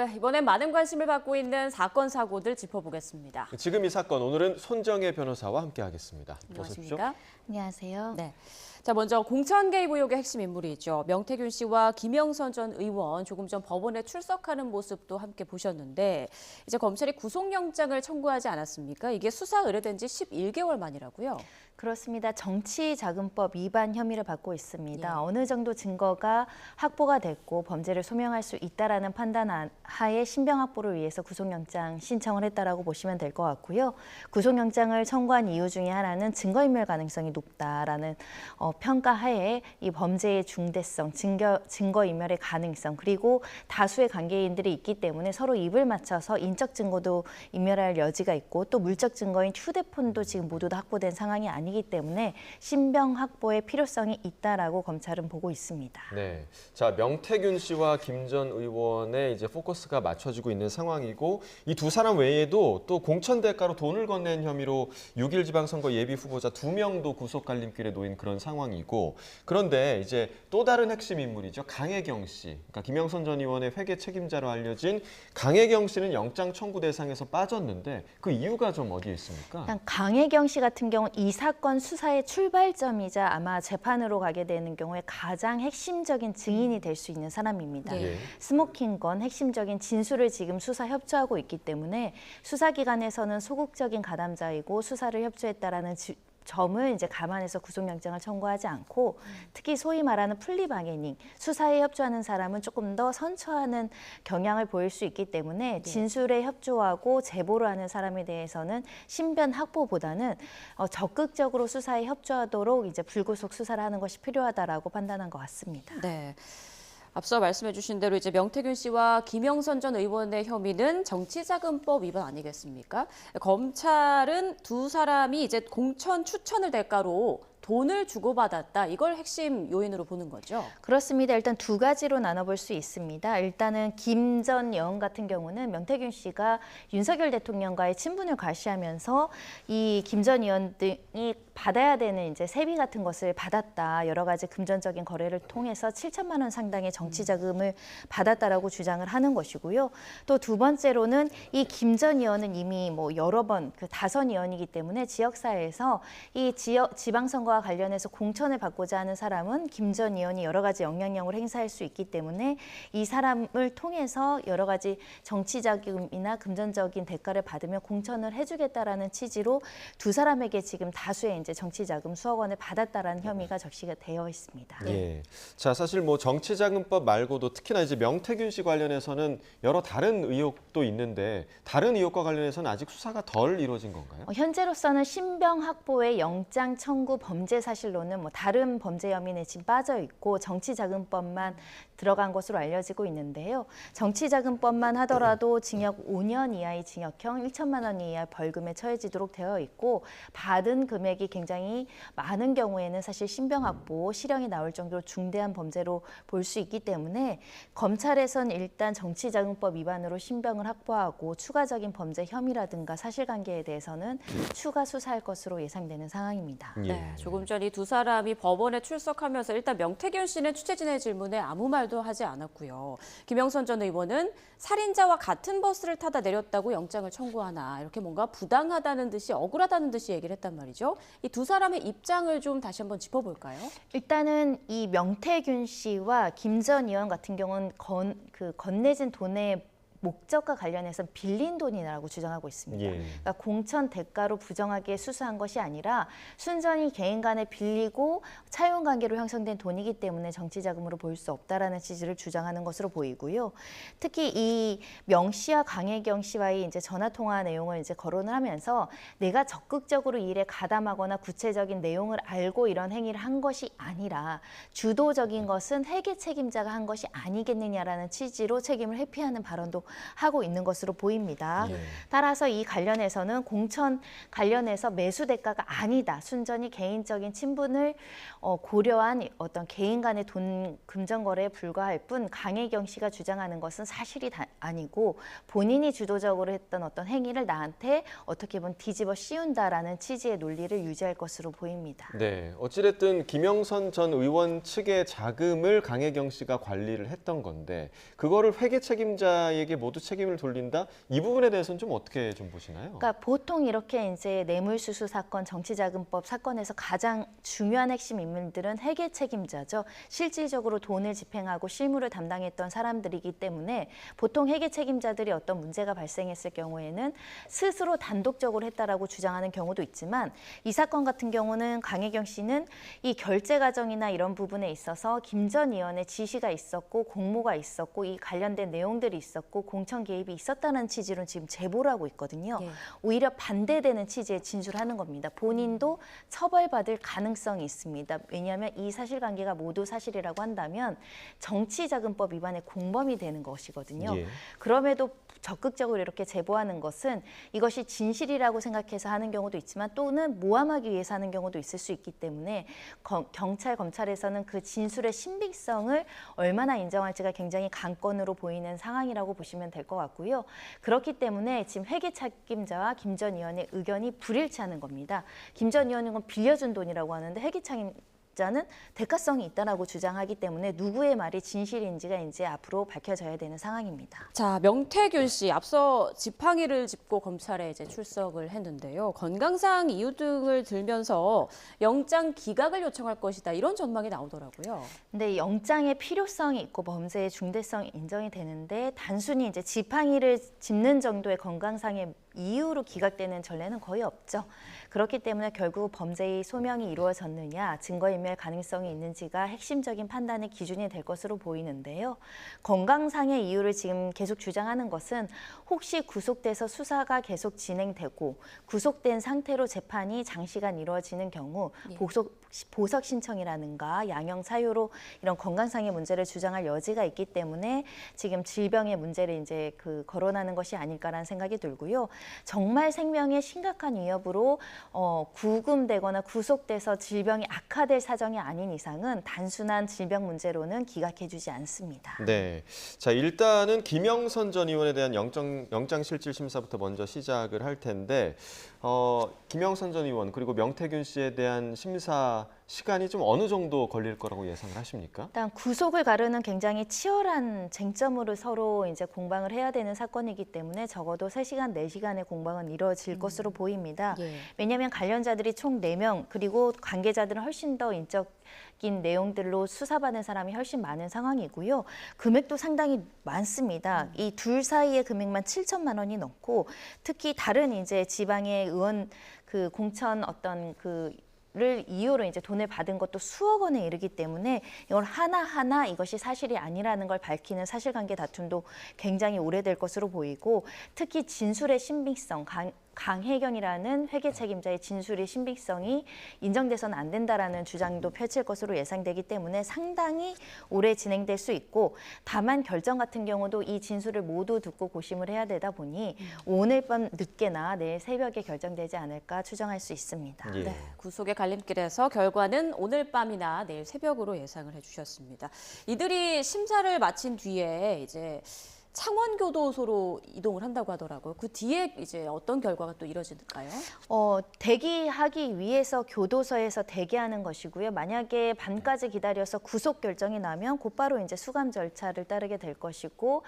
네, 이번엔 많은 관심을 받고 있는 사건, 사고들 짚어보겠습니다. 지금 이 사건, 오늘은 손정혜 변호사와 함께하겠습니다. 안녕하십니까? 안녕하세요. 네. 자, 먼저 공천 개입 의혹의 핵심 인물이죠. 명태균 씨와 김영선 전 의원 조금 전 법원에 출석하는 모습도 함께 보셨는데 이제 검찰이 구속영장을 청구하지 않았습니까? 이게 수사 의뢰된 지 11개월 만이라고요? 그렇습니다. 정치자금법 위반 혐의를 받고 있습니다. 예. 어느 정도 증거가 확보가 됐고 범죄를 소명할 수 있다라는 판단 하에 신병 확보를 위해서 구속영장 신청을 했다라고 보시면 될 것 같고요. 구속영장을 청구한 이유 중에 하나는 증거인멸 가능성이 높다라는 평가하에 이 범죄의 중대성, 증거인멸의 가능성, 그리고 다수의 관계인들이 있기 때문에 서로 입을 맞춰서 인적 증거도 인멸할 여지가 있고 또 물적 증거인 휴대폰도 지금 모두 다 확보된 상황이 아니기 때문에 신병 확보의 필요성이 있다라고 검찰은 보고 있습니다. 네, 자 명태균 씨와 김 전 의원의 이제 포커스가 맞춰지고 있는 상황이고 이 두 사람 외에도 또 공천 대가로 돈을 건넨 혐의로 6.1 지방선거 예비 후보자 2명도 구속 갈림길에 놓인 그런 상황이고 그런데 이제 또 다른 핵심 인물이죠. 강혜경 씨, 그러니까 김영선 전 의원의 회계 책임자로 알려진 강혜경 씨는 영장 청구 대상에서 빠졌는데 그 이유가 좀 어디에 있습니까? 일단 강혜경 씨 같은 경우는 이 사건 수사의 출발점이자 아마 재판으로 가게 되는 경우에 가장 핵심적인 증인이 될 수 있는 사람입니다. 네. 스모킹건 핵심적인 진술을 지금 수사 협조하고 있기 때문에 수사기관에서는 소극적인 가담자이고 수사를 협조했다라는 점을 이제 감안해서 구속영장을 청구하지 않고 특히 소위 말하는 플리바게닝, 수사에 협조하는 사람은 조금 더 선처하는 경향을 보일 수 있기 때문에 진술에 협조하고 제보를 하는 사람에 대해서는 신변 확보보다는 적극적으로 수사에 협조하도록 이제 불구속 수사를 하는 것이 필요하다라고 판단한 것 같습니다. 네. 앞서 말씀해 주신 대로 이제 명태균 씨와 김영선 전 의원의 혐의는 정치자금법 위반 아니겠습니까? 검찰은 두 사람이 이제 공천 추천을 대가로 돈을 주고받았다. 이걸 핵심 요인으로 보는 거죠? 그렇습니다. 일단 두 가지로 나눠볼 수 있습니다. 일단은 김 전 의원 같은 경우는 명태균 씨가 윤석열 대통령과의 친분을 과시하면서 이 김 전 의원 등이 받아야 되는 이제 세비 같은 것을 받았다. 여러 가지 금전적인 거래를 통해서 7천만 원 상당의 정치 자금을 받았다라고 주장을 하는 것이고요. 또 두 번째로는 이 김 전 의원은 이미 뭐 여러 번 그 다선 의원이기 때문에 지역사회에서 이 지방선거와 관련해서 공천을 받고자 하는 사람은 김 전 의원이 여러 가지 영향력을 행사할 수 있기 때문에 이 사람을 통해서 여러 가지 정치 자금이나 금전적인 대가를 받으며 공천을 해주겠다라는 취지로 두 사람에게 지금 다수의 이제 정치 자금 수억 원을 받았다라는 혐의가 적시가 되어 있습니다. 예. 자, 사실 뭐 정치자금법 말고도 특히나 이제 명태균 씨 관련해서는 여러 다른 의혹도 있는데 다른 의혹과 관련해서는 아직 수사가 덜 이루어진 건가요? 현재로서는 신병 확보의 영장 청구 범죄 사실로는 뭐 다른 범죄 혐의는 지금 빠져 있고 정치자금법만 들어간 것으로 알려지고 있는데요. 정치자금법만 하더라도 징역 5년 이하의 징역형 1천만 원 이하의 벌금에 처해지도록 되어 있고 받은 금액이 굉장히 많은 경우에는 사실 신병 확보, 실형이 나올 정도로 중대한 범죄로 볼 수 있기 때문에 검찰에서는 일단 정치자금법 위반으로 신병을 확보하고 추가적인 범죄 혐의라든가 사실관계에 대해서는 추가 수사할 것으로 예상되는 상황입니다. 예. 네, 조금 전 이 두 사람이 법원에 출석하면서 일단 명태균 씨는 취재진의 질문에 아무 말도 하지 않았고요. 김영선 전 의원은 살인자와 같은 버스를 타다 내렸다고 영장을 청구하나 이렇게 뭔가 부당하다는 듯이 억울하다는 듯이 얘기를 했단 말이죠. 이 두 사람의 입장을 좀 다시 한번 짚어볼까요? 일단은 이 명태균 씨와 김 전 의원 같은 경우는 건네진 돈의 목적과 관련해서 빌린 돈이라고 주장하고 있습니다. 예. 그러니까 공천 대가로 부정하게 수수한 것이 아니라 순전히 개인 간에 빌리고 차용 관계로 형성된 돈이기 때문에 정치자금으로 보일 수 없다라는 취지를 주장하는 것으로 보이고요. 특히 이 명 씨와 강혜경 씨와의 이제 전화 통화 내용을 이제 거론을 하면서 내가 적극적으로 일에 가담하거나 구체적인 내용을 알고 이런 행위를 한 것이 아니라 주도적인 것은 회계 책임자가 한 것이 아니겠느냐라는 취지로 책임을 회피하는 발언도 하고 있는 것으로 보입니다. 예. 따라서 이 관련해서는 공천 관련해서 매수 대가가 아니다. 순전히 개인적인 친분을 고려한 어떤 개인 간의 돈 금전 거래에 불과할 뿐 강혜경 씨가 주장하는 것은 사실이 아니고 본인이 주도적으로 했던 어떤 행위를 나한테 어떻게 보면 뒤집어 씌운다라는 취지의 논리를 유지할 것으로 보입니다. 네, 어찌됐든 김영선 전 의원 측의 자금을 강혜경 씨가 관리를 했던 건데 그거를 회계 책임자에게 모두 책임을 돌린다. 이 부분에 대해서는 좀 어떻게 좀 보시나요? 그러니까 보통 이렇게 이제 뇌물수수 사건, 정치자금법 사건에서 가장 중요한 핵심 인물들은 회계 책임자죠. 실질적으로 돈을 집행하고 실무를 담당했던 사람들이기 때문에 보통 회계 책임자들이 어떤 문제가 발생했을 경우에는 스스로 단독적으로 했다라고 주장하는 경우도 있지만 이 사건 같은 경우는 강혜경 씨는 이 결제 과정이나 이런 부분에 있어서 김 전 의원의 지시가 있었고 공모가 있었고 이 관련된 내용들이 있었고 공천 개입이 있었다는 취지로 지금 제보를 하고 있거든요. 예. 오히려 반대되는 취지에 진술하는 겁니다. 본인도 처벌받을 가능성이 있습니다. 왜냐하면 이 사실관계가 모두 사실이라고 한다면 정치자금법 위반의 공범이 되는 것이거든요. 예. 그럼에도 적극적으로 이렇게 제보하는 것은 이것이 진실이라고 생각해서 하는 경우도 있지만 또는 모함하기 위해서 하는 경우도 있을 수 있기 때문에 경찰, 검찰에서는 그 진술의 신빙성을 얼마나 인정할지가 굉장히 관건으로 보이는 상황이라고 보시면 될 것 같고요. 그렇기 때문에 지금 회계 책임자와 김 전 의원의 의견이 불일치하는 겁니다. 김 전 의원은 건 빌려준 돈이라고 하는데 회계 책임자는 대가성이 있다라고 주장하기 때문에 누구의 말이 진실인지가 이제 앞으로 밝혀져야 되는 상황입니다. 자, 명태균 씨 앞서 지팡이를 짚고 검찰에 이제 출석을 했는데요. 건강상 이유 등을 들면서 영장 기각을 요청할 것이다. 이런 전망이 나오더라고요. 근데 영장의 필요성이 있고 범죄의 중대성이 인정이 되는데 단순히 이제 지팡이를 짚는 정도의 건강상의 이유로 기각되는 전례는 거의 없죠. 그렇기 때문에 결국 범죄의 소명이 이루어졌느냐, 증거인멸 가능성이 있는지가 핵심적인 판단의 기준이 될 것으로 보이는데요. 건강상의 이유를 지금 계속 주장하는 것은 혹시 구속돼서 수사가 계속 진행되고 구속된 상태로 재판이 장시간 이루어지는 경우 보석 신청이라든가 양형 사유로 이런 건강상의 문제를 주장할 여지가 있기 때문에 지금 질병의 문제를 이제 거론하는 것이 아닐까라는 생각이 들고요. 정말 생명에 심각한 위협으로 구금되거나 구속돼서 질병이 악화될 사정이 아닌 이상은 단순한 질병 문제로는 기각해주지 않습니다. 네, 자 일단은 김영선 전 의원에 대한 영장실질심사부터 먼저 시작을 할 텐데 김영선 전 의원 그리고 명태균 씨에 대한 심사 시간이 좀 어느 정도 걸릴 거라고 예상을 하십니까? 일단 구속을 가르는 굉장히 치열한 쟁점으로 서로 이제 공방을 해야 되는 사건이기 때문에 적어도 3시간, 4시간의 공방은 이루어질 것으로 보입니다. 예. 왜냐하면 관련자들이 총 4명 그리고 관계자들은 훨씬 더 인적인 내용들로 수사받는 사람이 훨씬 많은 상황이고요. 금액도 상당히 많습니다. 이 둘 사이의 금액만 7천만 원이 넘고 특히 다른 이제 지방의 의원 공천 를 이유로 이제 돈을 받은 것도 수억 원에 이르기 때문에 이걸 하나하나 이것이 사실이 아니라는 걸 밝히는 사실관계 다툼도 굉장히 오래될 것으로 보이고 특히 진술의 신빙성, 강혜경이라는 회계 책임자의 진술의 신빙성이 인정돼서는 안 된다라는 주장도 펼칠 것으로 예상되기 때문에 상당히 오래 진행될 수 있고 다만 결정 같은 경우도 이 진술을 모두 듣고 고심을 해야 되다 보니 오늘 밤 늦게나 내일 새벽에 결정되지 않을까 추정할 수 있습니다. 예. 네, 구속의 갈림길에서 결과는 오늘 밤이나 내일 새벽으로 예상을 해주셨습니다. 이들이 심사를 마친 뒤에 이제 창원교도소로 이동을 한다고 하더라고요. 그 뒤에 이제 어떤 결과가 또 이뤄질까요? 대기하기 위해서 교도소에서 대기하는 것이고요. 만약에 밤까지 기다려서 구속 결정이 나면 곧바로 이제 수감 절차를 따르게 될 것이고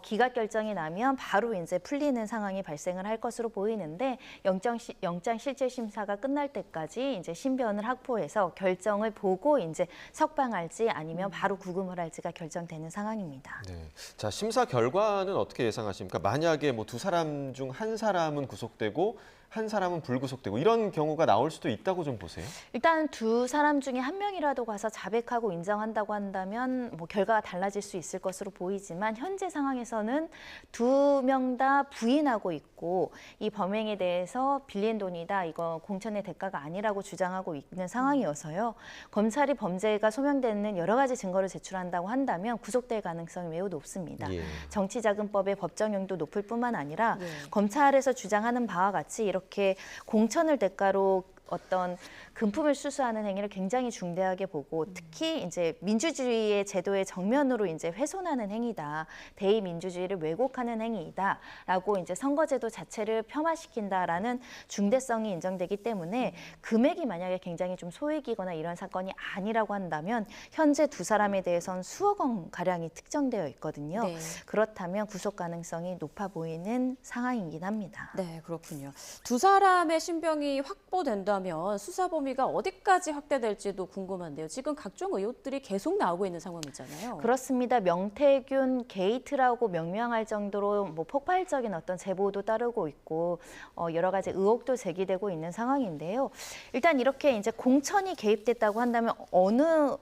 기각 결정이 나면 바로 이제 풀리는 상황이 발생을 할 것으로 보이는데 영장 실질 심사가 끝날 때까지 이제 신변을 확보해서 결정을 보고 이제 석방할지 아니면 바로 구금을 할지가 결정되는 상황입니다. 네. 자, 심사 결과는 어떻게 예상하십니까? 만약에 뭐 두 사람 중 한 사람은 구속되고 한 사람은 불구속되고 이런 경우가 나올 수도 있다고 좀 보세요? 일단 두 사람 중에 한 명이라도 가서 자백하고 인정한다고 한다면 뭐 결과가 달라질 수 있을 것으로 보이지만 현재 상황에서는 두 명 다 부인하고 있고 이 범행에 대해서 빌린 돈이다, 이거 공천의 대가가 아니라고 주장하고 있는 상황이어서요. 검찰이 범죄가 소명되는 여러 가지 증거를 제출한다고 한다면 구속될 가능성이 매우 높습니다. 예. 정치자금법의 법정형도 높을 뿐만 아니라 예. 검찰에서 주장하는 바와 같이 이렇게 공천을 대가로 어떤 금품을 수수하는 행위를 굉장히 중대하게 보고 특히 이제 민주주의의 제도의 정면으로 이제 훼손하는 행위다. 대의민주주의를 왜곡하는 행위이다라고 이제 선거제도 자체를 폄하시킨다라는 중대성이 인정되기 때문에 금액이 만약에 굉장히 좀 소액이거나 이런 사건이 아니라고 한다면 현재 두 사람에 대해서는 수억 원 가량이 특정되어 있거든요. 네. 그렇다면 구속 가능성이 높아 보이는 상황이긴 합니다. 네, 그렇군요. 두 사람의 신병이 확보된다면 수사 범위가 어디까지 확대될지도 궁금한데요. 지금 각종 의혹들이 계속 나오고 있는 상황이잖아요. 그렇습니다. 명태균 게이트라고 명명할 정도로 뭐 폭발적인 어떤 제보도 따르고 있고 여러 가지 의혹도 제기되고 있는 상황인데요. 일단 이렇게 이제 공천이 개입됐다고 한다면 어느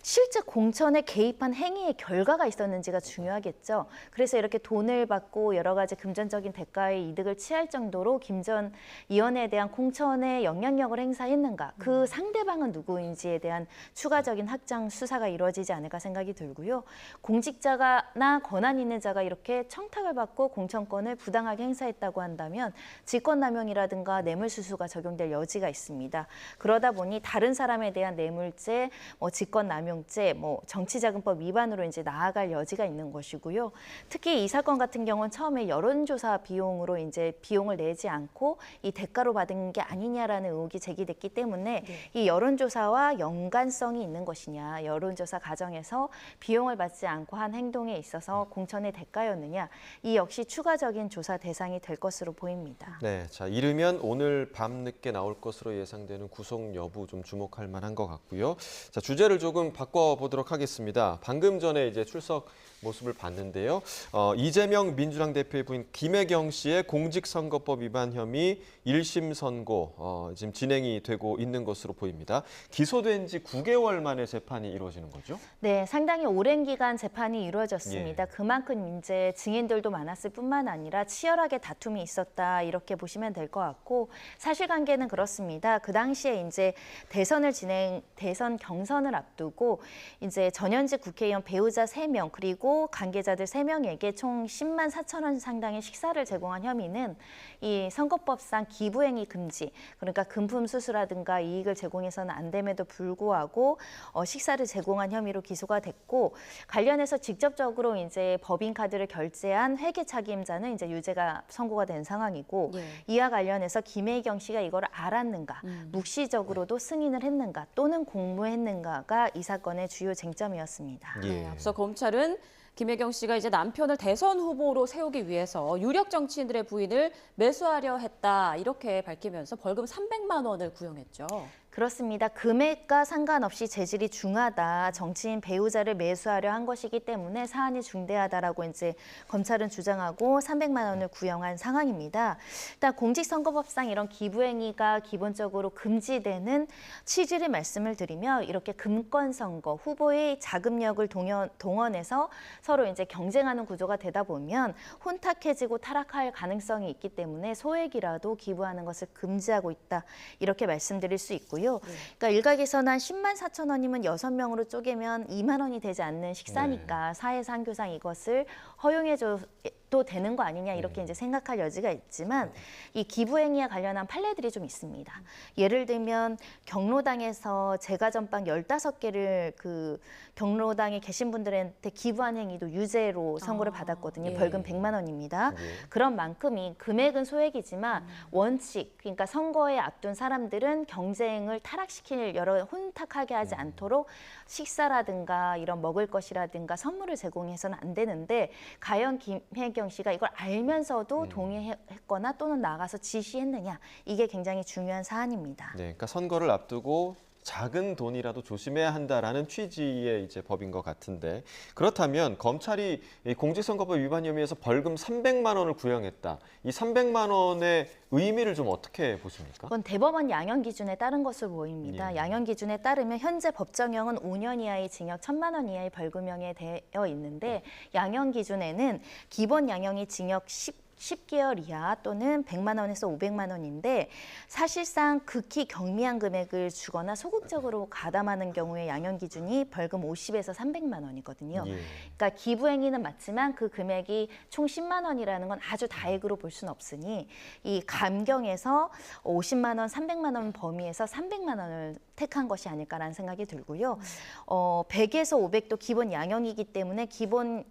실제 공천에 개입한 행위의 결과가 있었는지가 중요하겠죠. 그래서 이렇게 돈을 받고 여러 가지 금전적인 대가의 이득을 취할 정도로 김 전 의원에 대한 공천에 영향력을 행사했는가, 그 상대방은 누구인지에 대한 추가적인 확장 수사가 이루어지지 않을까 생각이 들고요. 공직자나 권한 있는 자가 이렇게 청탁을 받고 공천권을 부당하게 행사했다고 한다면 직권남용이라든가 뇌물수수가 적용될 여지가 있습니다. 그러다 보니 다른 사람에 대한 뇌물죄, 직권남용 제 정치자금법 위반으로 이제 나아갈 여지가 있는 것이고요. 특히 이 사건 같은 경우는 처음에 여론조사 비용으로 이제 비용을 내지 않고 이 대가로 받은 게 아니냐라는 의혹이 제기됐기 때문에 이 여론조사와 연관성이 있는 것이냐, 여론조사 과정에서 비용을 받지 않고 한 행동에 있어서 공천의 대가였느냐, 이 역시 추가적인 조사 대상이 될 것으로 보입니다. 네, 자 이르면 오늘 밤 늦게 나올 것으로 예상되는 구속 여부 좀 주목할 만한 것 같고요. 자 주제를 조금 바꿔보도록 하겠습니다. 방금 전에 이제 출석 모습을 봤는데요. 이재명 민주당 대표의 부인 김혜경 씨의 공직선거법 위반 혐의 1심 선고 지금 진행이 되고 있는 것으로 보입니다. 기소된 지 9개월 만에 재판이 이루어지는 거죠? 네, 상당히 오랜 기간 재판이 이루어졌습니다. 예. 그만큼 이제 증인들도 많았을 뿐만 아니라 치열하게 다툼이 있었다 이렇게 보시면 될 것 같고 사실관계는 그렇습니다. 그 당시에 이제 대선 경선을 앞두고 이제 전현직 국회의원 배우자 3명 그리고 관계자들 3명에게 총 10만 4천 원 상당의 식사를 제공한 혐의는 이 선거법상 기부행위 금지, 그러니까 금품 수수라든가 이익을 제공해서는 안 됨에도 불구하고 식사를 제공한 혐의로 기소가 됐고 관련해서 직접적으로 이제 법인카드를 결제한 회계차기임자는 이제 유죄가 선고가 된 상황이고 예. 이와 관련해서 김혜경 씨가 이걸 알았는가, 묵시적으로도 승인을 했는가 또는 공모했는가가 이 사건의 주요 쟁점이었습니다. 네, 앞서 검찰은 김혜경 씨가 이제 남편을 대선 후보로 세우기 위해서 유력 정치인들의 부인을 매수하려 했다 이렇게 밝히면서 벌금 300만 원을 구형했죠. 그렇습니다. 금액과 상관없이 재질이 중하다, 정치인 배우자를 매수하려 한 것이기 때문에 사안이 중대하다라고 이제 검찰은 주장하고 300만 원을 구형한 상황입니다. 일단 공직선거법상 이런 기부행위가 기본적으로 금지되는 취지를 말씀을 드리며 이렇게 금권선거 후보의 자금력을 동원해서 서로 이제 경쟁하는 구조가 되다 보면 혼탁해지고 타락할 가능성이 있기 때문에 소액이라도 기부하는 것을 금지하고 있다 이렇게 말씀드릴 수 있고요. 그러니까 일각에서는 한 10만 4천 원이면 6명으로 쪼개면 2만 원이 되지 않는 식사니까 사회상규상 이것을 허용해줘도 되는 거 아니냐 이렇게 이제 생각할 여지가 있지만 이 기부행위와 관련한 판례들이 좀 있습니다. 예를 들면 경로당에서 제과점빵 15개를 그 경로당에 계신 분들한테 기부한 행위도 유죄로 선고를 받았거든요. 예. 벌금 100만 원입니다. 그런 만큼이 금액은 소액이지만 원칙, 그러니까 선거에 앞둔 사람들은 경쟁을 타락시킬 여러 혼탁하게 하지 않도록 식사라든가 이런 먹을 것이라든가 선물을 제공해서는 안 되는데 과연 김혜경 씨가 이걸 알면서도 동의했거나 또는 나가서 지시했느냐, 이게 굉장히 중요한 사안입니다. 네, 그러니까 선거를 앞두고 작은 돈이라도 조심해야 한다라는 취지의 이제 법인 것 같은데 그렇다면 검찰이 이 공직선거법 위반 혐의에서 벌금 300만 원을 구형했다. 이 300만 원의 의미를 좀 어떻게 보십니까? 그건 대법원 양형 기준에 따른 것으로 보입니다. 예. 양형 기준에 따르면 현재 법정형은 5년 이하의 징역 1,000만 원 이하의 벌금형에 되어 있는데 양형 기준에는 기본 양형이 징역 10개월 이하 또는 100만 원에서 500만 원인데 사실상 극히 경미한 금액을 주거나 소극적으로 가담하는 경우에 양형 기준이 벌금 50에서 300만 원이거든요. 예. 그러니까 기부 행위는 맞지만 그 금액이 총 10만 원이라는 건 아주 다액으로 볼 수는 없으니 이 감경에서 50만 원, 300만 원 범위에서 300만 원을 택한 것이 아닐까라는 생각이 들고요. 100에서 500도 기본 양형이기 때문에 기본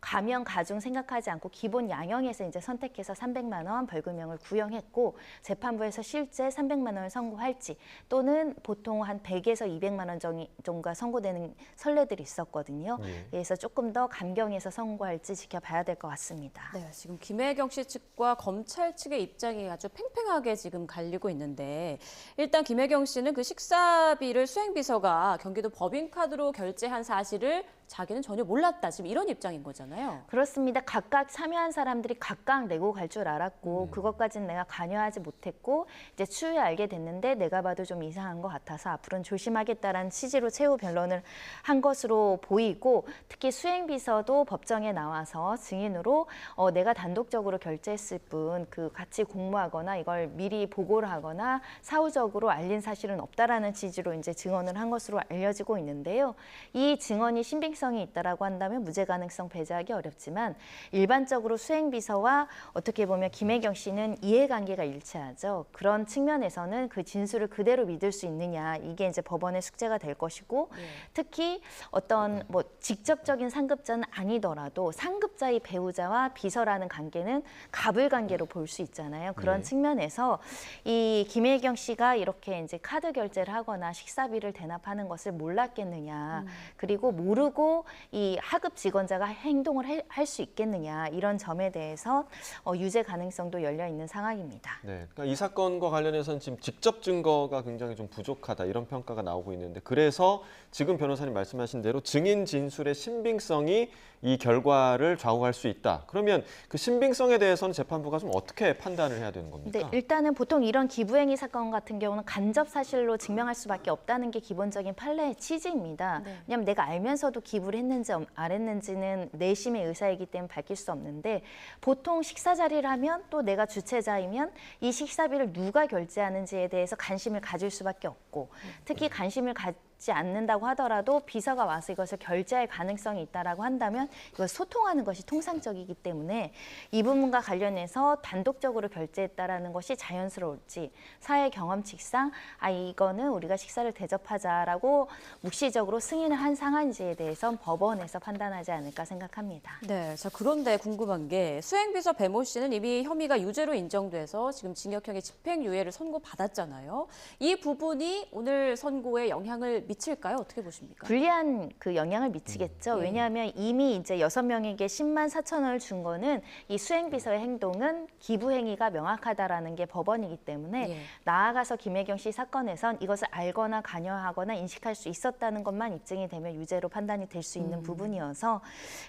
감형 가중 생각하지 않고 기본 양형에서 이제 선택해서 300만 원 벌금형을 구형했고 재판부에서 실제 300만 원을 선고할지 또는 보통 한 100에서 200만 원 정도가 선고되는 선례들이 있었거든요. 예. 그래서 조금 더 감경해서 선고할지 지켜봐야 될 것 같습니다. 네, 지금 김혜경 씨 측과 검찰 측의 입장이 아주 팽팽하게 지금 갈리고 있는데 일단 김혜경 씨는 그 식사비를 수행비서가 경기도 법인카드로 결제한 사실을 자기는 전혀 몰랐다. 지금 이런 입장인 거잖아요. 그렇습니다. 각각 참여한 사람들이 각각 내고 갈 줄 알았고 그것까지는 내가 관여하지 못했고 이제 추후에 알게 됐는데 내가 봐도 좀 이상한 것 같아서 앞으로는 조심하겠다라는 취지로 최후 변론을 한 것으로 보이고 특히 수행비서도 법정에 나와서 증인으로 내가 단독적으로 결제했을 뿐 그 같이 공모하거나 이걸 미리 보고를 하거나 사후적으로 알린 사실은 없다라는 취지로 이제 증언을 한 것으로 알려지고 있는데요. 이 증언이 신빙성이 있다라고 한다면 무죄 가능성 배제하기 어렵지만 일반적으로 수행비서와 어떻게 보면 김혜경 씨는 이해관계가 일치하죠. 그런 측면에서는 그 진술을 그대로 믿을 수 있느냐 이게 이제 법원의 숙제가 될 것이고 특히 어떤 뭐 직접적인 상급자는 아니더라도 상급자의 배우자와 비서라는 관계는 갑을 관계로 볼 수 있잖아요. 그런 측면에서 이 김혜경 씨가 이렇게 이제 카드 결제를 하거나 식사비를 대납하는 것을 몰랐겠느냐 그리고 모르고 이 하급 직원자가 행동을 할 수 있겠느냐 이런 점에 대해서 유죄 가능성도 열려 있는 상황입니다. 네, 그러니까 이 사건과 관련해서는 지금 직접 증거가 굉장히 좀 부족하다 이런 평가가 나오고 있는데 그래서 지금 변호사님 말씀하신 대로 증인 진술의 신빙성이 이 결과를 좌우할 수 있다. 그러면 그 신빙성에 대해서는 재판부가 좀 어떻게 판단을 해야 되는 겁니까? 네, 일단은 보통 이런 기부행위 사건 같은 경우는 간접 사실로 증명할 수밖에 없다는 게 기본적인 판례의 취지입니다. 네. 왜냐하면 내가 알면서도 기부를 했는지 안 했는지는 내심의 의사이기 때문에 밝힐 수 없는데 보통 식사 자리를 하면 또 내가 주최자이면 이 식사비를 누가 결제하는지에 대해서 관심을 가질 수밖에 없고 특히 관심을 갖지 않는다고 하더라도 비서가 와서 이것을 결제할 가능성이 있다라고 한다면 이걸 소통하는 것이 통상적이기 때문에 이 부분과 관련해서 단독적으로 결제했다라는 것이 자연스러울지 사회 경험칙상 이거는 우리가 식사를 대접하자라고 묵시적으로 승인을 한 상황인지에 대해선 법원에서 판단하지 않을까 생각합니다. 네, 자 그런데 궁금한 게 수행비서 배모 씨는 이미 혐의가 유죄로 인정돼서 지금 징역형의 집행유예를 선고받았잖아요. 이 부분이 오늘 선고에 영향을 미칠까요? 어떻게 보십니까? 불리한 그 영향을 미치겠죠. 왜냐하면 이미 이제 6명에게 10만 4천 원을 준 거는 이 수행비서의 행동은 기부행위가 명확하다라는 게 법원이기 때문에 예. 나아가서 김혜경 씨 사건에선 이것을 알거나 관여하거나 인식할 수 있었다는 것만 입증이 되면 유죄로 판단이 될 수 있는 부분이어서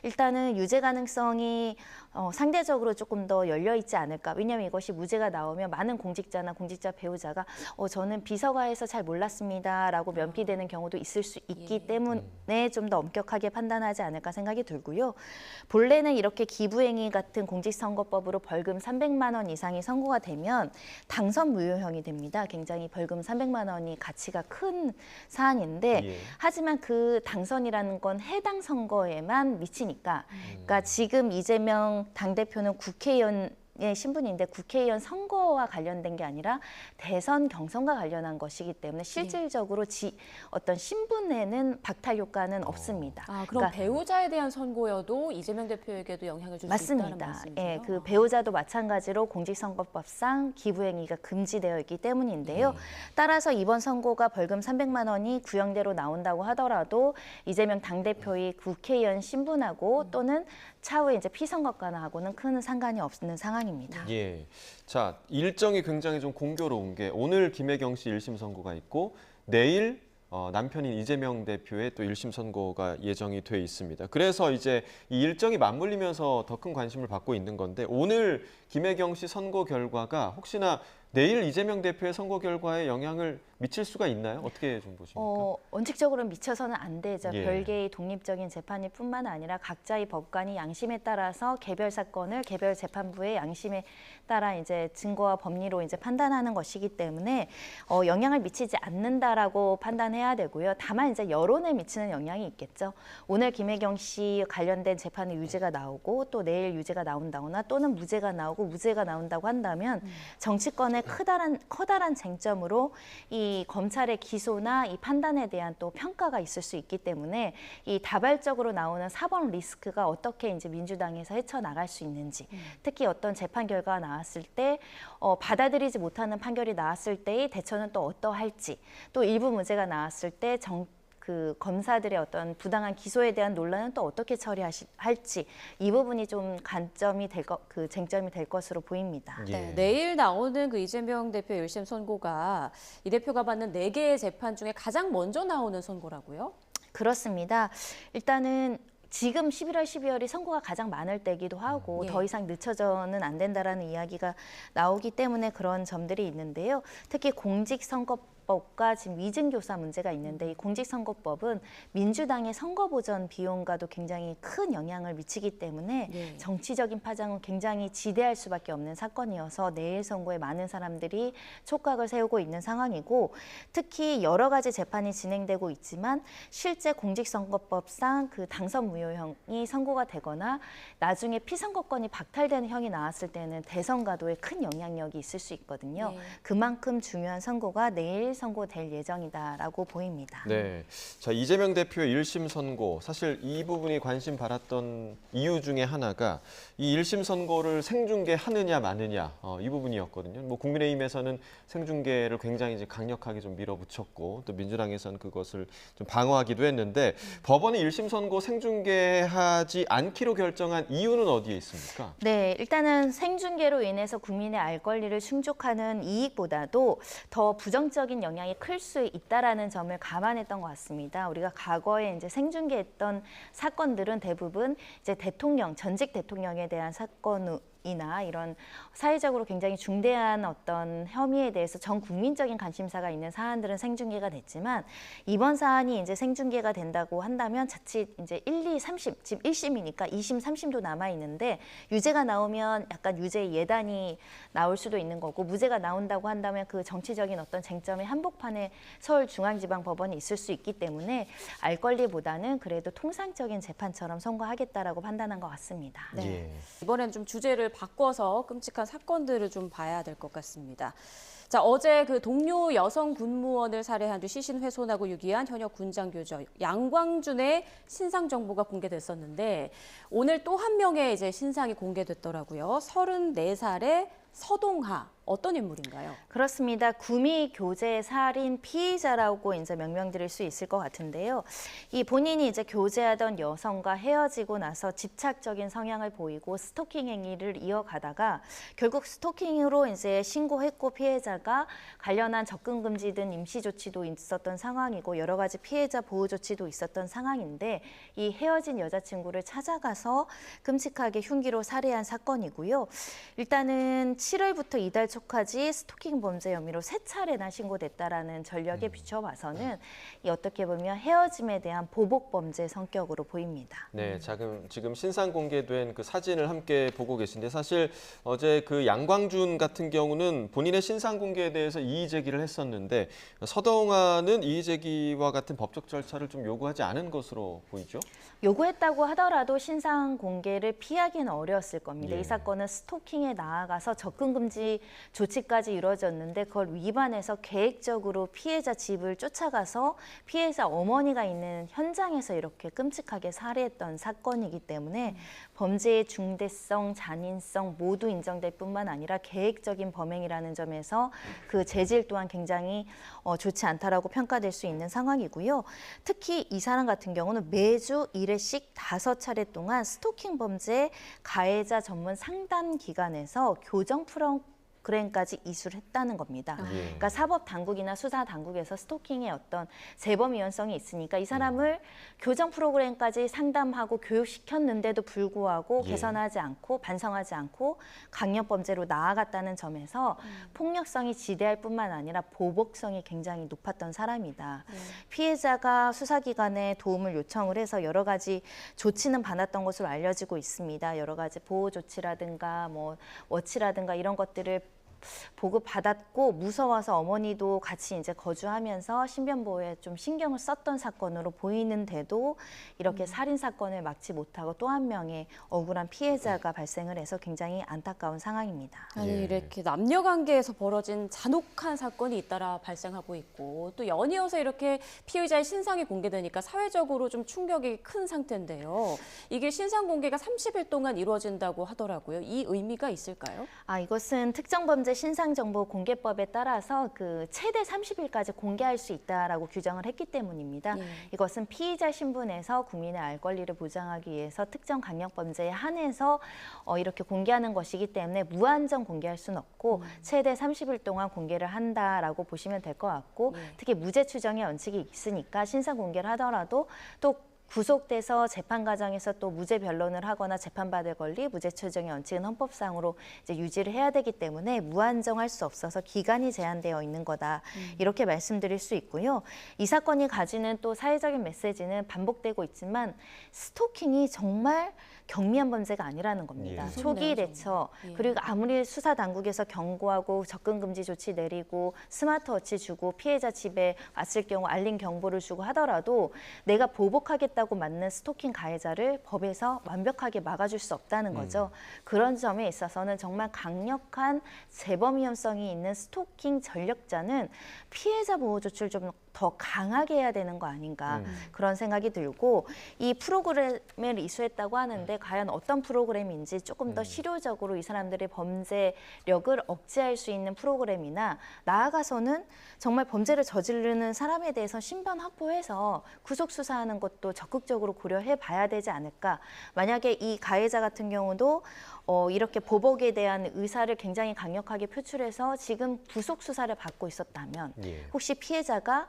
일단은 유죄 가능성이 상대적으로 조금 더 열려 있지 않을까. 왜냐하면 이것이 무죄가 나오면 많은 공직자나 공직자 배우자가 저는 비서가 해서 잘 몰랐습니다라고 면피되는 경우도 있을 수 있기 때문에 좀 더 엄격하게 판단하지 않을까 생각이 들고요. 본래는 이렇게 기부행위 같은 공직선거법으로 벌금 300만 원 이상이 선고가 되면 당선 무효형이 됩니다. 굉장히 벌금 300만 원이 가치가 큰 사안인데 예. 하지만 그 당선이라는 건 해당 선거에만 미치니까 그러니까 지금 이재명 당대표는 국회의원의 신분인데 국회의원 선거와 관련된 게 아니라 대선 경선과 관련한 것이기 때문에 실질적으로 어떤 신분에는 박탈 효과는 없습니다. 그럼 그러니까 배우자에 대한 선고여도 이재명 대표에게도 영향을 줄 수 있다는 맞습니다. 말씀이세요? 예, 그 배우자도 마찬가지로 공직선거법상 기부행위가 금지되어 있기 때문인데요. 따라서 이번 선고가 벌금 300만 원이 구형대로 나온다고 하더라도 이재명 당대표의 국회의원 신분하고 또는 차후에 이제 피선거권하고는 큰 상관이 없는 상황입니다. 예. 자, 일정이 굉장히 좀 공교로운 게 오늘 김혜경 씨 1심 선고가 있고 내일 남편인 이재명 대표의 또 1심 선고가 예정이 돼 있습니다. 그래서 이제 이 일정이 맞물리면서 더 큰 관심을 받고 있는 건데 오늘 김혜경 씨 선고 결과가 혹시나 내일 이재명 대표의 선거 결과에 영향을 미칠 수가 있나요? 어떻게 좀 보십니까? 원칙적으로 미쳐서는 안 되죠. 예. 별개의 독립적인 재판일 뿐만 아니라 각자의 법관이 양심에 따라서 개별 사건을 개별 재판부의 양심에 따라 이제 증거와 법리로 이제 판단하는 것이기 때문에 영향을 미치지 않는다라고 판단해야 되고요. 다만 이제 여론에 미치는 영향이 있겠죠. 오늘 김혜경 씨 관련된 재판의 유죄가 나오고 또 내일 유죄가 나온다거나 또는 무죄가 나오고 무죄가 나온다고 한다면 정치권의 커다란 쟁점으로 이 검찰의 기소나 이 판단에 대한 또 평가가 있을 수 있기 때문에 이 다발적으로 나오는 사법 리스크가 어떻게 이제 민주당에서 헤쳐나갈 수 있는지, 특히 어떤 재판 결과가 나왔을 때 받아들이지 못하는 판결이 나왔을 때의 대처는 또 어떠할지, 또 일부 무죄가 나왔을 때 그 검사들의 어떤 부당한 기소에 대한 논란은 또 어떻게 처리할지 이 부분이 좀 쟁점이 될 것으로 보입니다. 예. 네, 내일 나오는 그 이재명 대표 1심 선고가 이 대표가 받는 4개의 재판 중에 가장 먼저 나오는 선고라고요? 그렇습니다. 일단은 지금 11월, 12월이 선고가 가장 많을 때기도 하고 예. 더 이상 늦춰져는 안 된다라는 이야기가 나오기 때문에 그런 점들이 있는데요. 특히 공직선거법과 지금 위증교사 문제가 있는데 이 공직선거법은 민주당의 선거보전 비용과도 굉장히 큰 영향을 미치기 때문에 예. 정치적인 파장은 굉장히 지대할 수밖에 없는 사건이어서 내일 선고에 많은 사람들이 촉각을 세우고 있는 상황이고 특히 여러 가지 재판이 진행되고 있지만 실제 공직선거법상 그 당선 무효형이 선고가 되거나 나중에 피선거권이 박탈되는 형이 나왔을 때는 대선 가도에 큰 영향력이 있을 수 있거든요. 네. 그만큼 중요한 선고가 내일 선고될 예정이다라고 보입니다. 네. 자, 이재명 대표의 1심 선고. 사실 이 부분이 관심 받았던 이유 중에 하나가 이 1심 선고를 생중계하느냐 마느냐 이 부분이었거든요. 뭐 국민의힘에서는 생중계를 굉장히 이제 강력하게 좀 밀어붙였고 또 민주당에서는 그것을 좀 방어하기도 했는데 법원이 1심 선고 생중계하지 않기로 결정한 이유는 어디에 있습니까? 네, 일단은 생중계로 인해서 국민의 알 권리를 충족하는 이익보다도 더 부정적인 영향이 클 수 있다라는 점을 감안했던 것 같습니다. 우리가 과거에 이제 생중계했던 사건들은 대부분 이제 전직 대통령에 대한 사건이나 이런 사회적으로 굉장히 중대한 어떤 혐의에 대해서 전 국민적인 관심사가 있는 사안들은 생중계가 됐지만 이번 사안이 이제 생중계가 된다고 한다면 자칫 이제 1, 2, 3심, 지금 1심이니까 2심, 3심도 남아 있는데 유죄가 나오면 약간 유죄 예단이 나올 수도 있는 거고 무죄가 나온다고 한다면 그 정치적인 어떤 쟁점의 한복판에 서울중앙지방법원이 있을 수 있기 때문에 알 권리보다는 그래도 통상적인 재판처럼 선고하겠다라고 판단한 것 같습니다. 네. 예. 이번엔 좀 주제를 바꿔서 끔찍한 사건들을 좀 봐야 될 것 같습니다. 자, 어제 그 동료 여성 군무원을 살해한 뒤 시신 훼손하고 유기한 현역 군장 교조 양광준의 신상 정보가 공개됐었는데 오늘 또 한 명의 이제 신상이 공개됐더라고요. 34살의 서동하. 어떤 인물인가요? 그렇습니다. 구미 교제 살인 피의자라고 이제 명명드릴 수 있을 것 같은데요. 이 본인이 이제 교제하던 여성과 헤어지고 나서 집착적인 성향을 보이고 스토킹 행위를 이어가다가 결국 스토킹으로 이제 신고했고 피해자가 관련한 접근 금지 등 임시 조치도 있었던 상황이고 여러 가지 피해자 보호 조치도 있었던 상황인데 이 헤어진 여자친구를 찾아가서 끔찍하게 흉기로 살해한 사건이고요. 일단은 7월부터 이달 초까지 스토킹 범죄 혐의로 3차례나 신고됐다라는 전력에 비춰봐서는 이 어떻게 보면 헤어짐에 대한 보복 범죄 성격으로 보입니다. 네, 지금 신상 공개된 그 사진을 함께 보고 계신데 사실 어제 그 양광준 같은 경우는 본인의 신상 공개에 대해서 이의 제기를 했었는데 서동아는 이의 제기와 같은 법적 절차를 좀 요구하지 않은 것으로 보이죠? 요구했다고 하더라도 신상 공개를 피하기는 어려웠을 겁니다. 예. 이 사건은 스토킹에 나아가서 접근 금지 조치까지 이루어졌는데 그걸 위반해서 계획적으로 피해자 집을 쫓아가서 피해자 어머니가 있는 현장에서 이렇게 끔찍하게 살해했던 사건이기 때문에 범죄의 중대성, 잔인성 모두 인정될 뿐만 아니라 계획적인 범행이라는 점에서 그 재질 또한 굉장히 좋지 않다라고 평가될 수 있는 상황이고요. 특히 이 사람 같은 경우는 매주 1회씩 5차례 동안 스토킹 범죄 가해자 전문 상담 기관에서 교정 프로그램까지 이수를 했다는 겁니다. 예. 그러니까 사법 당국이나 수사 당국에서 스토킹의 어떤 재범 위헌성이 있으니까 이 사람을 교정 프로그램까지 상담하고 교육시켰는데도 불구하고 예. 개선하지 않고 반성하지 않고 강력 범죄로 나아갔다는 점에서 폭력성이 지대할 뿐만 아니라 보복성이 굉장히 높았던 사람이다. 피해자가 수사기관에 도움을 요청을 해서 여러 가지 조치는 받았던 것으로 알려지고 있습니다. 여러 가지 보호 조치라든가 뭐 워치라든가 이런 것들을 보급받았고 무서워서 어머니도 같이 이제 거주하면서 신변 보호에 좀 신경을 썼던 사건으로 보이는데도 이렇게 살인 사건을 막지 못하고 또 한 명의 억울한 피해자가 발생을 해서 굉장히 안타까운 상황입니다. 아니 예. 이렇게 남녀 관계에서 벌어진 잔혹한 사건이 잇따라 발생하고 있고 또 연이어서 이렇게 피의자의 신상이 공개되니까 사회적으로 좀 충격이 큰 상태인데요. 이게 신상 공개가 30일 동안 이루어진다고 하더라고요. 이 의미가 있을까요? 이것은 특정범죄 신상정보공개법에 따라서 그 최대 30일까지 공개할 수 있다라고 규정을 했기 때문입니다. 예. 이것은 피의자 신분에서 국민의 알 권리를 보장하기 위해서 특정 강력범죄에 한해서 이렇게 공개하는 것이기 때문에 무한정 공개할 수는 없고 최대 30일 동안 공개를 한다라고 보시면 될 것 같고 특히 무죄 추정의 원칙이 있으니까 신상 공개를 하더라도 또 구속돼서 재판 과정에서 또 무죄 변론을 하거나 재판받을 권리, 무죄 추정의 원칙은 헌법상으로 이제 유지를 해야 되기 때문에 무한정할 수 없어서 기간이 제한되어 있는 거다. 이렇게 말씀드릴 수 있고요. 이 사건이 가지는 또 사회적인 메시지는 반복되고 있지만 스토킹이 정말 경미한 범죄가 아니라는 겁니다. 예. 초기 대처, 예. 그리고 아무리 수사 당국에서 경고하고 접근 금지 조치 내리고 스마트워치 주고 피해자 집에 왔을 경우 알림 경보를 주고 하더라도 내가 보복하겠다고 맞는 스토킹 가해자를 법에서 완벽하게 막아줄 수 없다는 거죠. 그런 점에 있어서는 정말 강력한 재범 위험성이 있는 스토킹 전력자는 피해자 보호 조치를 좀 더 강하게 해야 되는 거 아닌가 그런 생각이 들고 이 프로그램을 이수했다고 하는데 과연 어떤 프로그램인지 조금 더 실효적으로 이 사람들의 범죄력을 억제할 수 있는 프로그램이나 나아가서는 정말 범죄를 저지르는 사람에 대해서 신변 확보해서 구속 수사하는 것도 적극적으로 고려해 봐야 되지 않을까. 만약에 이 가해자 같은 경우도 이렇게 보복에 대한 의사를 굉장히 강력하게 표출해서 지금 구속 수사를 받고 있었다면 예. 혹시 피해자가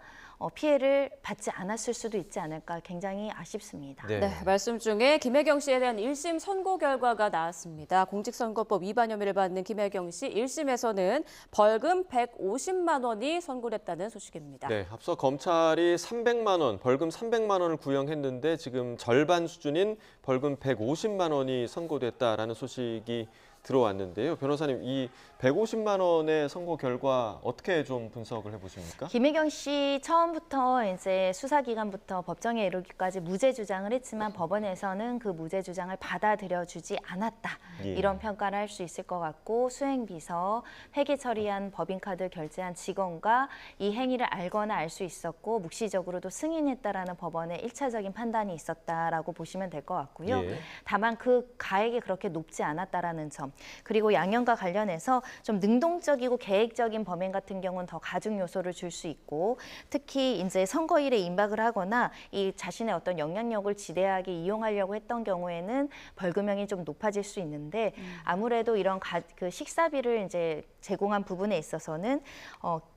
피해를 받지 않았을 수도 있지 않을까 굉장히 아쉽습니다. 네. 네, 말씀 중에 김혜경 씨에 대한 1심 선고 결과가 나왔습니다. 공직선거법 위반 혐의를 받는 김혜경 씨 1심에서는 벌금 150만 원이 선고됐다는 소식입니다. 네, 앞서 검찰이 300만 원, 벌금 300만 원을 구형했는데 지금 절반 수준인 벌금 150만 원이 선고됐다라는 소식이 들어왔는데요. 변호사님, 이 150만 원의 선고 결과 어떻게 좀 분석을 해보십니까? 김혜경 씨 처음부터 이제 수사기관부터 법정에 이르기까지 무죄 주장을 했지만 법원에서는 그 무죄 주장을 받아들여 주지 않았다. 예. 이런 평가를 할 수 있을 것 같고 수행비서, 회계 처리한 법인카드 결제한 직원과 이 행위를 알거나 알 수 있었고 묵시적으로도 승인했다라는 법원의 1차적인 판단이 있었다라고 보시면 될 것 같고요. 예. 다만 그 가액이 그렇게 높지 않았다라는 점, 그리고 양형과 관련해서 좀 능동적이고 계획적인 범행 같은 경우는 더 가중 요소를 줄 수 있고 특히 이제 선거일에 임박을 하거나 이 자신의 어떤 영향력을 지대하게 이용하려고 했던 경우에는 벌금형이 좀 높아질 수 있는데 아무래도 이런 그 식사비를 이제 제공한 부분에 있어서는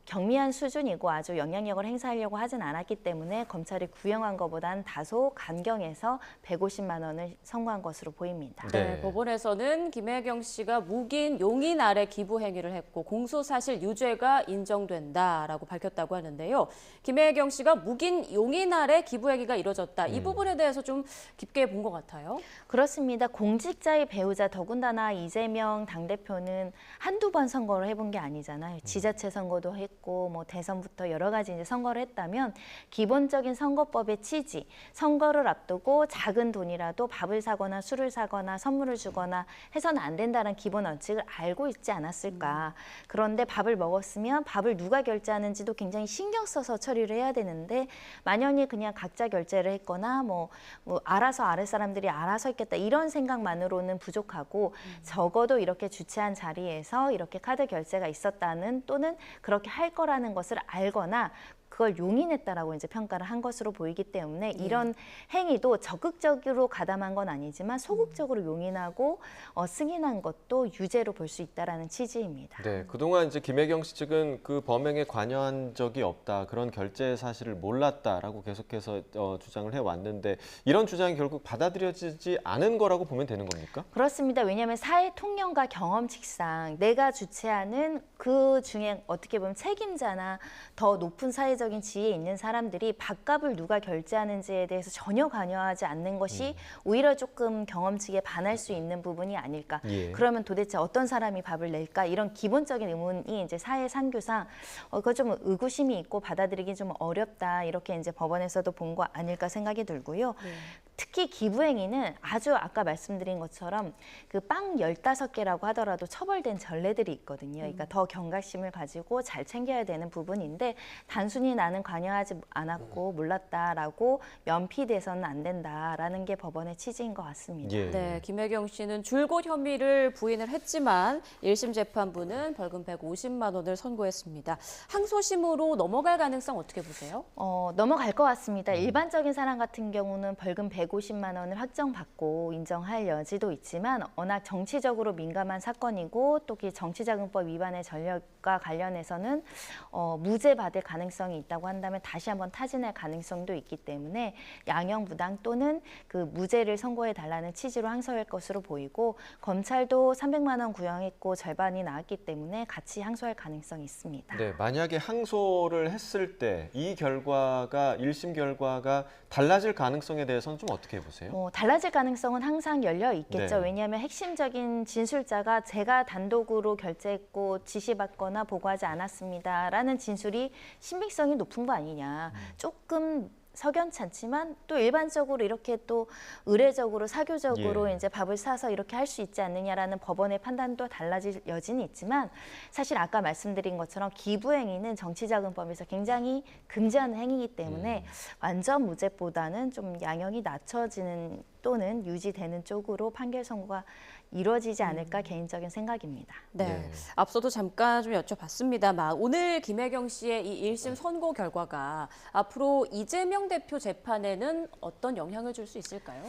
경미한 수준이고 아주 영향력을 행사하려고 하진 않았기 때문에 검찰이 구형한 것보다는 다소 감경해서 150만 원을 선고한 것으로 보입니다. 네. 법원에서는 김혜경 씨가 묵인 용인 아래 기부 행위를 했고 공소사실 유죄가 인정된다라고 밝혔다고 하는데요. 김혜경 씨가 묵인 용인 아래 기부 행위가 이뤄졌다. 이 부분에 대해서 좀 깊게 본 것 같아요. 그렇습니다. 공직자의 배우자 더군다나 이재명 당대표는 한두 번 선거를 해본 게 아니잖아요. 지자체 선거도 했고 뭐 대선부터 여러 가지 이제 선거를 했다면 기본적인 선거법의 취지, 선거를 앞두고 작은 돈이라도 밥을 사거나 술을 사거나 선물을 주거나 해서는 안 된다는 기본 원칙을 알고 있지 않았을까. 그런데 밥을 먹었으면 밥을 누가 결제하는지도 굉장히 신경 써서 처리를 해야 되는데 만연히 그냥 각자 결제를 했거나 뭐 알아서 아랫사람들이 알아서 했겠다 이런 생각만으로는 부족하고 적어도 이렇게 주최한 자리에서 이렇게 카드 결제가 있었다는 또는 그렇게 할 거라는 것을 알거나 그걸 용인했다라고 이제 평가를 한 것으로 보이기 때문에 이런 행위도 적극적으로 가담한 건 아니지만 소극적으로 용인하고 승인한 것도 유죄로 볼 수 있다라는 취지입니다. 네, 그동안 이제 김혜경 씨 측은 그 범행에 관여한 적이 없다, 그런 결제 사실을 몰랐다라고 계속해서 주장을 해왔는데 이런 주장이 결국 받아들여지지 않은 거라고 보면 되는 겁니까? 그렇습니다. 왜냐하면 사회 통념과 경험칙상 내가 주최하는 그 중에 어떻게 보면 책임자나 더 높은 사회적인 지위에 있는 사람들이 밥값을 누가 결제하는지에 대해서 전혀 관여하지 않는 것이 오히려 조금 경험칙에 반할 수 있는 부분이 아닐까. 예. 그러면 도대체 어떤 사람이 밥을 낼까? 이런 기본적인 의문이 이제 사회 상규상 그거 좀 의구심이 있고 받아들이기 좀 어렵다. 이렇게 이제 법원에서도 본 거 아닐까 생각이 들고요. 특히 기부행위는 아주 아까 말씀드린 것처럼 그 빵 15개라고 하더라도 처벌된 전례들이 있거든요. 그러니까 더 경각심을 가지고 잘 챙겨야 되는 부분인데 단순히 나는 관여하지 않았고 몰랐다라고 면피돼서는 안 된다라는 게 법원의 취지인 것 같습니다. 예. 네, 김혜경 씨는 줄곧 혐의를 부인을 했지만 1심 재판부는 벌금 150만 원을 선고했습니다. 항소심으로 넘어갈 가능성 어떻게 보세요? 넘어갈 것 같습니다. 일반적인 사람 같은 경우는 벌금 150만 원을 확정받고 인정할 여지도 있지만 워낙 정치적으로 민감한 사건이고 또 정치자금법 위반의 전력과 관련해서는 무죄 받을 가능성이 있다고 한다면 다시 한번 타진할 가능성도 있기 때문에 양형부당 또는 그 무죄를 선고해 달라는 취지로 항소할 것으로 보이고 검찰도 300만 원 구형했고 절반이 나왔기 때문에 같이 항소할 가능성이 있습니다. 네, 만약에 항소를 했을 때 이 결과가 1심 결과가 달라질 가능성에 대해서는 좀 어떻게 보세요? 달라질 가능성은 항상 열려 있겠죠. 네. 왜냐하면 핵심적인 진술자가 제가 단독으로 결제했고 지시받거나 보고하지 않았습니다라는 진술이 신빙성이 높은 거 아니냐. 조금 석연치 않지만 또 일반적으로 이렇게 또 의례적으로 사교적으로 예. 이제 밥을 사서 이렇게 할 수 있지 않느냐라는 법원의 판단도 달라질 여지는 있지만 사실 아까 말씀드린 것처럼 기부행위는 정치자금법에서 굉장히 금지하는 행위이기 때문에 완전 무죄보다는 좀 양형이 낮춰지는 또는 유지되는 쪽으로 판결 선고가 이루어지지 않을까 개인적인 생각입니다. 네. 네. 앞서도 잠깐 좀 여쭤봤습니다만 오늘 김혜경 씨의 이 1심 선고 결과가 앞으로 이재명 대표 재판에는 어떤 영향을 줄 수 있을까요?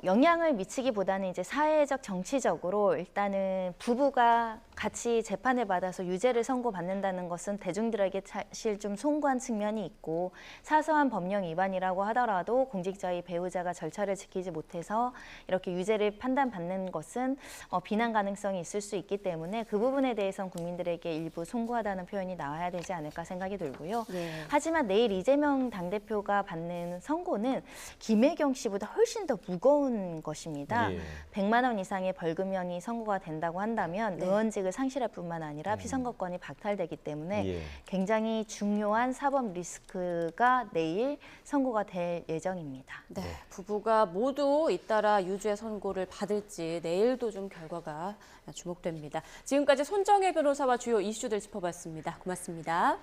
영향을 미치기보다는 이제 사회적 정치적으로 일단은 부부가 같이 재판을 받아서 유죄를 선고받는다는 것은 대중들에게 사실 좀 송구한 측면이 있고 사소한 법령 위반이라고 하더라도 공직자의 배우자가 절차를 지키지 못해서 이렇게 유죄를 판단받는 것은 비난 가능성이 있을 수 있기 때문에 그 부분에 대해서는 국민들에게 일부 송구하다는 표현이 나와야 되지 않을까 생각이 들고요. 예. 하지만 내일 이재명 당대표가 받는 선고는 김혜경 씨보다 훨씬 더 무거운 것입니다. 예. 100만 원 이상의 벌금형이 선고가 된다고 한다면 네. 의원직을 상실할 뿐만 아니라 피선거권이 박탈되기 때문에 예. 굉장히 중요한 사법 리스크가 내일 선고가 될 예정입니다. 네, 부부가 모두 잇따라 유죄 선고를 받을지 내일도 좀 결과가 주목됩니다. 지금까지 손정혜 변호사와 주요 이슈들 짚어봤습니다. 고맙습니다.